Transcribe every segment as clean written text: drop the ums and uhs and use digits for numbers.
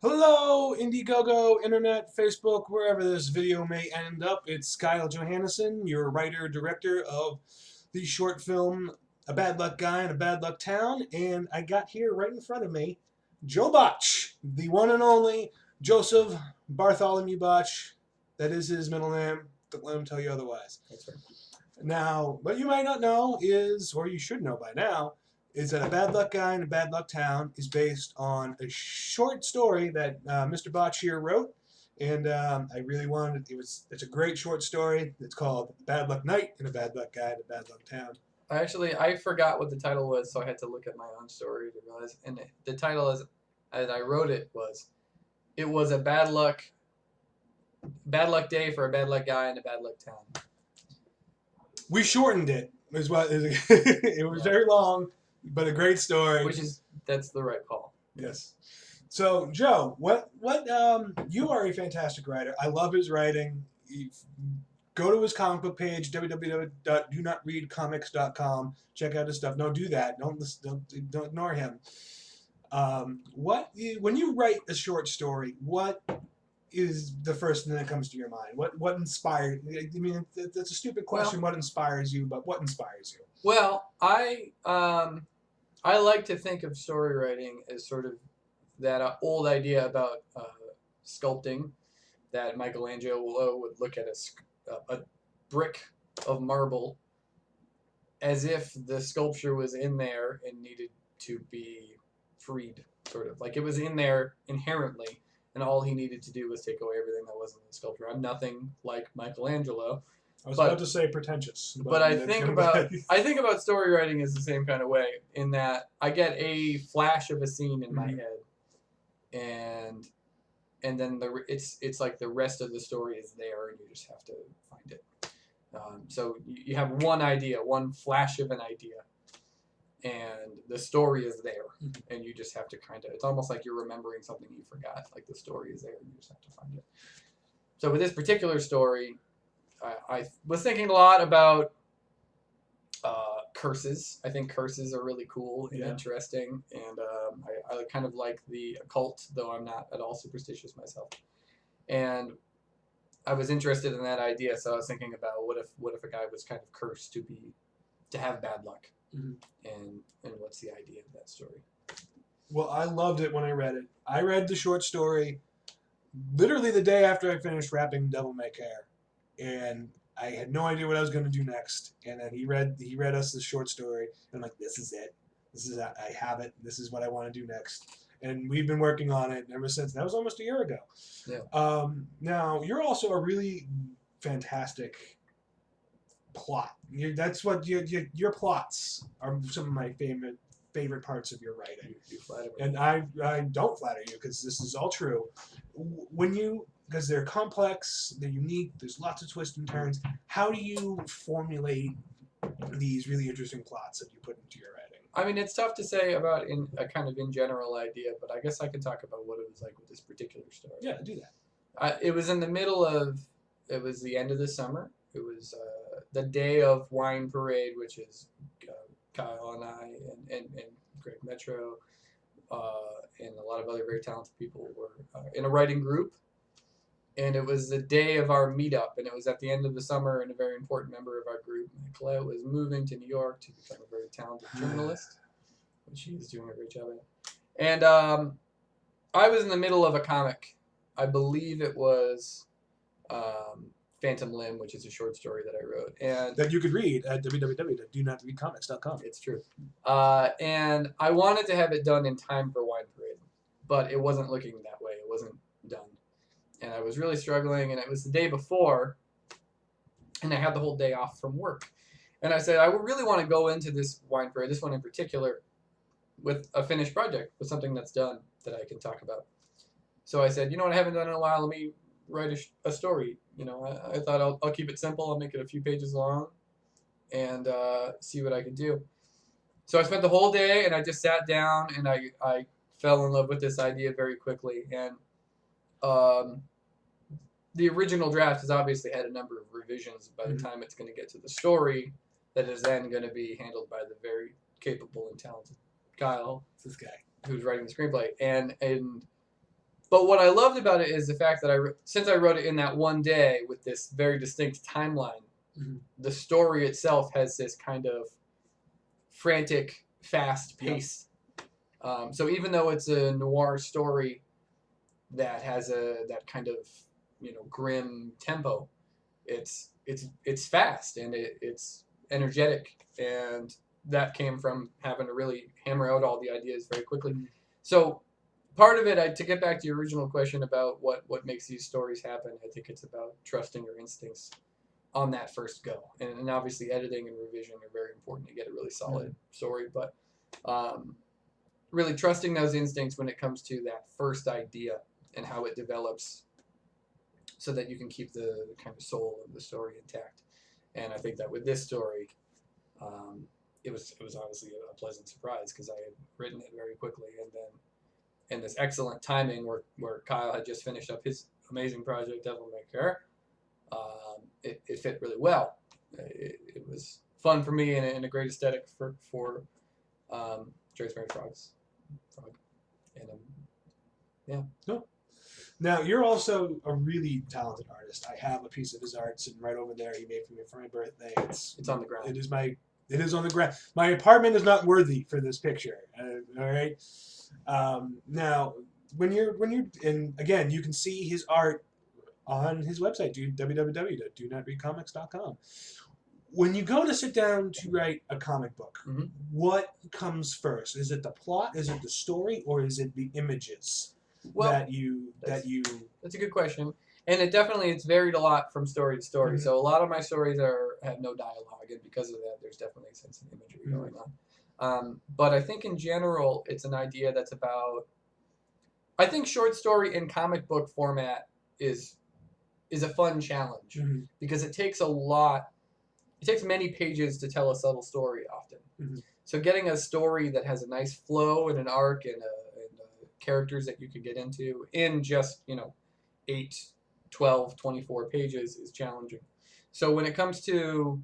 Hello, Indiegogo, Internet, Facebook, wherever this video may end up. It's Kyle Johannesson, your writer-director of the short film A Bad Luck Guy in a Bad Luck Town. And I got here right in front of me Joe Botsch, the one and only Joseph Bartholomew Botsch. That is his middle name. Don't let him tell you otherwise. That's right. Now, what you might not know is, or you should know by now, is that A Bad Luck Guy in a Bad Luck Town is based on a short story that Mr. Botch here wrote. And I really wanted it's a great short story. It's called Bad Luck Night in a Bad Luck Guy in a Bad Luck Town. I forgot what the title was, so I had to look at my own story to realize. And the title, as I wrote it, was a bad luck day for a bad luck guy in a bad luck town. We shortened it. It was very long, but a great story. That's the right call. Yes. So Joe, you are a fantastic writer. I love his writing. Go to his comic book page, www.donotreadcomics.com. Check out his stuff. No, do that. Don't ignore him. When you write a short story, what is the first thing that comes to your mind? What inspired? I mean, that's a stupid question. What inspires you? But what inspires you? Well, I like to think of story writing as sort of that old idea about sculpting, that Michelangelo would look at a brick of marble as if the sculpture was in there and needed to be freed, sort of. Like it was in there inherently, and all he needed to do was take away everything that wasn't in the sculpture. I'm nothing like Michelangelo. I was about to say pretentious. But I think about story writing as the same kind of way, in that I get a flash of a scene in my head, and then it's like the rest of the story is there, and you just have to find it. So you have one idea, one flash of an idea, and the story is there, and you just have to it's almost like you're remembering something you forgot. Like the story is there, and you just have to find it. So with this particular story, I was thinking a lot about curses. I think curses are really cool and interesting, and I kind of like the occult, though I'm not at all superstitious myself. And I was interested in that idea, so I was thinking about what if a guy was kind of cursed to have bad luck, and what's the idea of that story? Well, I loved it when I read it. I read the short story literally the day after I finished wrapping Devil May Care, and I had no idea what I was going to do next. And then he read us the short story, and I'm like, this is it. I have it. This is what I want to do next. And we've been working on it ever since. That was almost a year ago. Yeah. Now, you're also a really fantastic plot. Your plots are some of my favorite parts of your writing. You flatter me. And I don't flatter you, because this is all true. Because they're complex, they're unique, there's lots of twists and turns. How do you formulate these really interesting plots that you put into your writing? I mean, it's tough to say about a kind of in general idea, but I guess I can talk about what it was like with this particular story. Yeah, do that. It was it was the end of the summer. It was the day of Wine Parade, which is Kyle and I and Greg Metro and a lot of other very talented people were in a writing group. And it was the day of our meetup, and it was at the end of the summer, and a very important member of our group, Colette, was moving to New York to become a very talented journalist, which she is doing a great job at. And I was in the middle of a comic. I believe it was Phantom Limb, which is a short story that I wrote. And that you could read at www.donotreadcomics.com. It's true. And I wanted to have it done in time for Wine Parade, but it wasn't looking that way. It wasn't done. And I was really struggling, and it was the day before, and I had the whole day off from work. And I said, I really want to go into this Wine Parade, this one in particular, with a finished project, with something that's done that I can talk about. So I said, you know what, I haven't done in a while, let me write a story. You know, I thought I'll keep it simple, I'll make it a few pages long, and see what I can do. So I spent the whole day, and I just sat down, and I fell in love with this idea very quickly. And the original draft has obviously had a number of revisions by the time it's going to get to the story, that is then going to be handled by the very capable and talented Kyle. It's this guy who's writing the screenplay. And But what I loved about it is the fact that since I wrote it in that one day with this very distinct timeline, the story itself has this kind of frantic, fast pace. So even though it's a noir story that has that kind of grim tempo, it's fast and it's energetic, and that came from having to really hammer out all the ideas very quickly. So part of it, to get back to your original question about what makes these stories happen, I think it's about trusting your instincts on that first go, and obviously editing and revision are very important to get a really solid story, but really trusting those instincts when it comes to that first idea and how it develops, so that you can keep the kind of soul of the story intact. And I think that with this story, it was obviously a pleasant surprise because I had written it very quickly, and then in this excellent timing where Kyle had just finished up his amazing project, Devil May Care, it fit really well. It was fun for me and a great aesthetic for Joyce Mary Frog. And yeah. Cool. Now, you're also a really talented artist. I have a piece of his art sitting right over there. He made for me for my birthday. It's on the ground. It is on the ground. My apartment is not worthy for this picture. All right. Now, when you're and again, you can see his art on his website, www.donotreadcomics.com. When you go to sit down to write a comic book, what comes first? Is it the plot? Is it the story? Or is it the images that you? That's a good question, and it's varied a lot from story to story. So a lot of my stories have no dialogue, and because of that, there's definitely a sense of imagery going on. But I think in general, it's an idea that's about. I think short story in comic book format is a fun challenge because it takes a lot. It takes many pages to tell a subtle story often. So getting a story that has a nice flow and an arc and characters that you could get into in just 8, 12, 24 pages is challenging. So when it comes to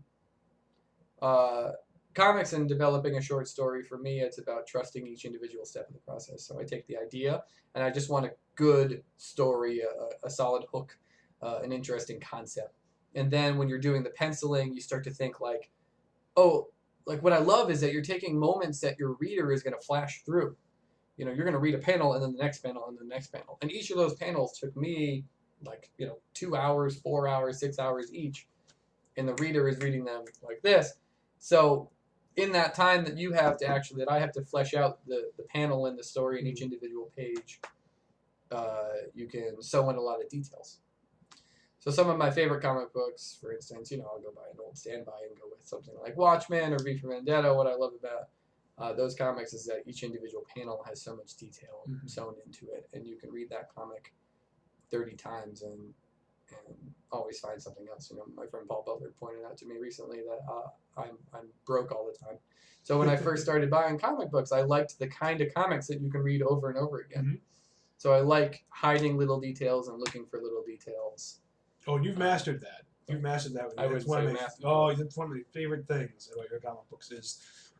comics and developing a short story, for me, it's about trusting each individual step of the process. So I take the idea and I just want a good story, a solid hook, an interesting concept. And then when you're doing the penciling, you start to think like, oh, like what I love is that you're taking moments that your reader is going to flash through. You're going to read a panel and then the next panel and the next panel. And each of those panels took me 2 hours, 4 hours, 6 hours each. And the reader is reading them like this. So in that time that you have to that I have to flesh out the panel and the story in each individual page, you can sew in a lot of details. So some of my favorite comic books, for instance, I'll go buy an old standby and go with something like Watchmen or V for Vendetta. What I love about those comics is that each individual panel has so much detail sewn into it, and you can read that comic 30 times and always find something else. My friend Paul Butler pointed out to me recently that I'm broke all the time. So when I first started buying comic books, I liked the kind of comics that you can read over and over again. So I like hiding little details and looking for little details. Oh, you've mastered that. You've mastered that. It's one of my favorite things about your comic books is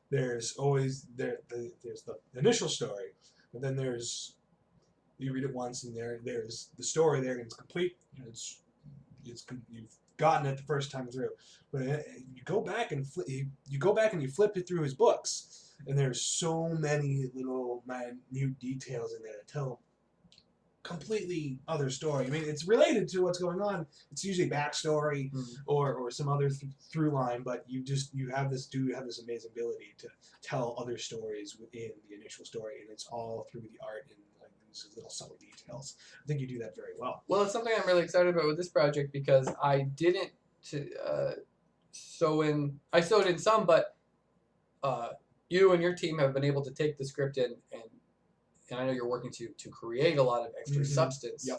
there's always there's the initial story, but then you read it once and there's the story there and it's complete. You've gotten it the first time through, but you go back and you flip it through his books, and there's so many little minute details in there that tell completely other story. I mean, it's related to what's going on. It's usually backstory or some other through line, but you have this amazing ability to tell other stories within the initial story, and it's all through the art and these little subtle details. I think you do that very well. Well, it's something I'm really excited about with this project because I didn't sew in. I sewed in some, but you and your team have been able to take the script and I know you're working to create a lot of extra substance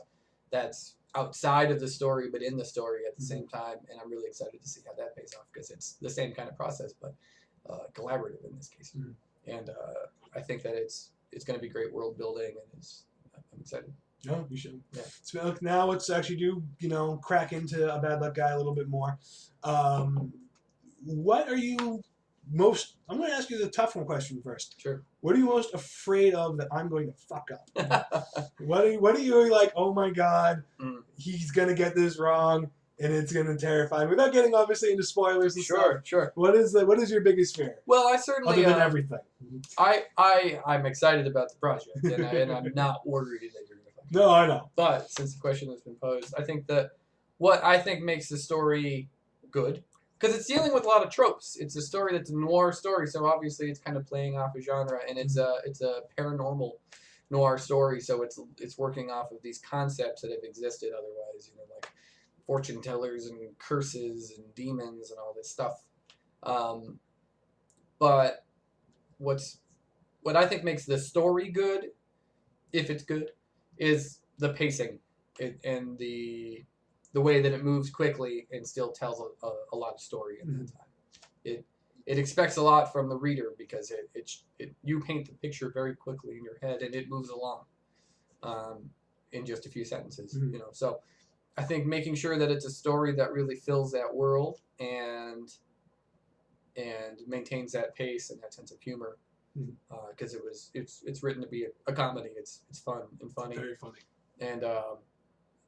that's outside of the story but in the story at the same time, and I'm really excited to see how that pays off because it's the same kind of process but collaborative in this case. And I think that it's going to be great world building, and I'm excited. No, we should. Yeah. So now let's actually crack into A Bad Luck Guy a little bit more. What are you I'm going to ask you the tough one question first. Sure. What are you most afraid of that I'm going to fuck up? What are you like, oh my God, he's going to get this wrong and it's going to terrify me? Without getting obviously into spoilers and stuff. Sure. What is your biggest fear? Well, I certainly... Other than everything. I'm excited about the project, and I'm not worried that you're going to fuck up. No, I know. But since the question has been posed, I think that what I think makes the story good, because it's dealing with a lot of tropes. It's a story that's a noir story, so obviously it's kind of playing off a genre, and it's a paranormal noir story, so it's working off of these concepts that have existed otherwise, like fortune tellers and curses and demons and all this stuff. But what I think makes the story good, if it's good, is the pacing and the way that it moves quickly and still tells a lot of story in that time. It expects a lot from the reader because you paint the picture very quickly in your head and it moves along in just a few sentences. So I think making sure that it's a story that really fills that world and maintains that pace and that sense of humor, because it's written to be a comedy. It's fun and funny. Very funny. And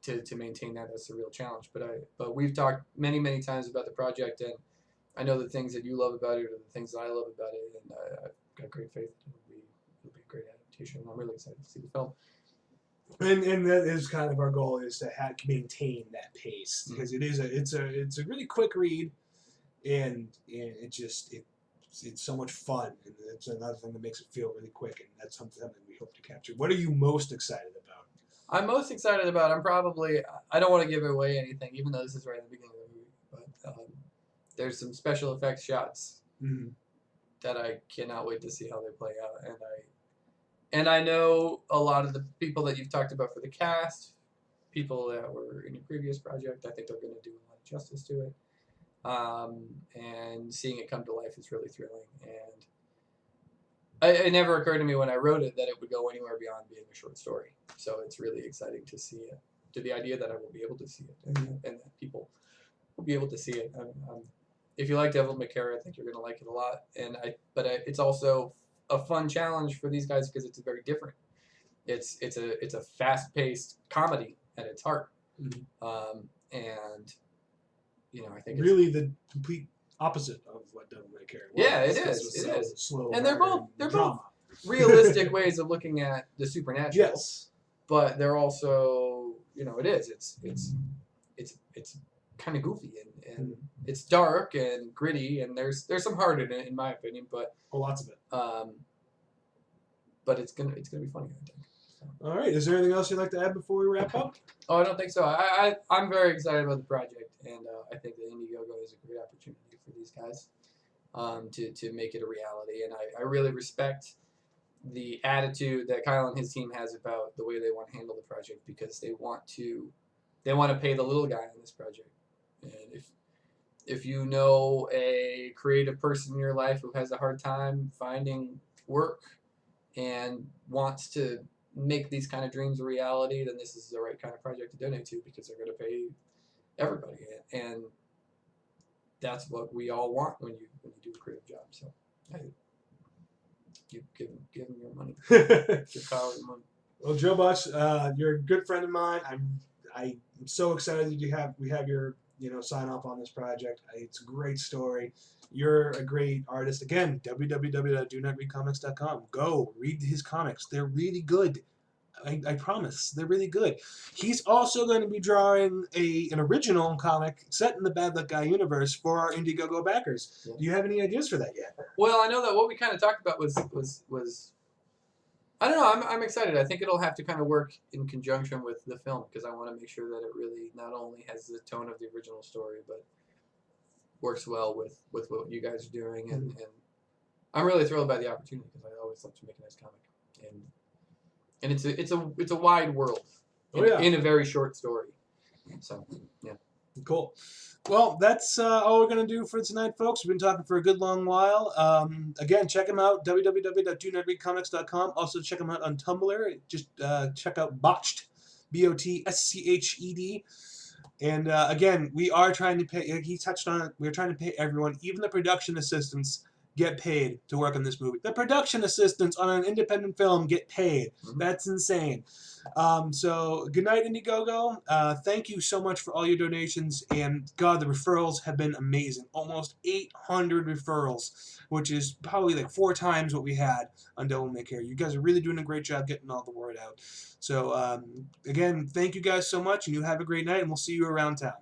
to maintain that's a real challenge. But we've talked many times about the project, and I know the things that you love about it are the things that I love about it, and I've got great faith that it'll be a great adaptation. I'm really excited to see the film. And that is kind of our goal, is to maintain that pace, because it's a really quick read, and it's so much fun, and it's another thing that makes it feel really quick, and that's something we hope to capture. What are you most excited about? I'm most excited about, I don't want to give away anything, even though this is right at the beginning of the movie, but there's some special effects shots that I cannot wait to see how they play out, and I know a lot of the people that you've talked about for the cast, people that were in your previous project. I think they're going to do a lot of justice to it. And seeing it come to life is really thrilling. And it never occurred to me when I wrote it that it would go anywhere beyond being a short story. So it's really exciting to see it, to the idea that I will be able to see it, and that people will be able to see it. If you like Devil May Cry, I think you're going to like it a lot. But it's also a fun challenge for these guys because it's very different. It's a fast-paced comedy at its heart, and I think really the complete opposite of what Devil May Cry was. Yeah, it is. It is. Slow, and they're both realistic ways of looking at the supernatural. Yes, but they're also it's kind of goofy and it's dark and gritty, and there's some heart in it, in my opinion, but lots of it. But it's gonna be funny, I think. So. All right. Is there anything else you'd like to add before we wrap up? Oh, I don't think so. I'm very excited about the project, and I think that Indiegogo is a great opportunity for these guys to make it a reality. And I really respect the attitude that Kyle and his team has about the way they want to handle the project, because they want to pay the little guy on this project. And if you know a creative person in your life who has a hard time finding work and wants to make these kind of dreams a reality, then this is the right kind of project to donate to, because they're going to pay everybody, and that's what we all want when you do a creative job. So, give them your money. Give Kyle your money. Well, Joe Botsch, you're a good friend of mine. I'm so excited that we have your sign off on this project. It's a great story. You're a great artist. Again, www.donotreadcomics.com. Go read his comics. They're really good. I promise. They're really good. He's also going to be drawing an original comic set in the Bad Luck Guy universe for our Indiegogo backers. Yeah. Do you have any ideas for that yet? Well, I know that what we kind of talked about was I don't know. I'm excited. I think it'll have to kind of work in conjunction with the film, because I want to make sure that it really not only has the tone of the original story, but works well with what you guys are doing. And I'm really thrilled by the opportunity, because I always love to make a nice comic. And it's a wide world in a very short story. So, yeah. Cool. Well, that's all we're going to do for tonight, folks. We've been talking for a good long while. Again, check them out, www.donotreadcomics.com. Also, check them out on Tumblr. Just check out Botched, BOTSCHED. And again, we are trying to pay, he touched on it, we're trying to pay everyone, even the production assistants. get paid to work on this movie. The production assistants on an independent film get paid. Mhm. That's insane. So good night, Indiegogo. Thank you so much for all your donations, and God, the referrals have been amazing. Almost 800 referrals, which is probably like 4 times what we had on Devil May Care. You guys are really doing a great job getting all the word out. So again, thank you guys so much, and you have a great night, and we'll see you around town.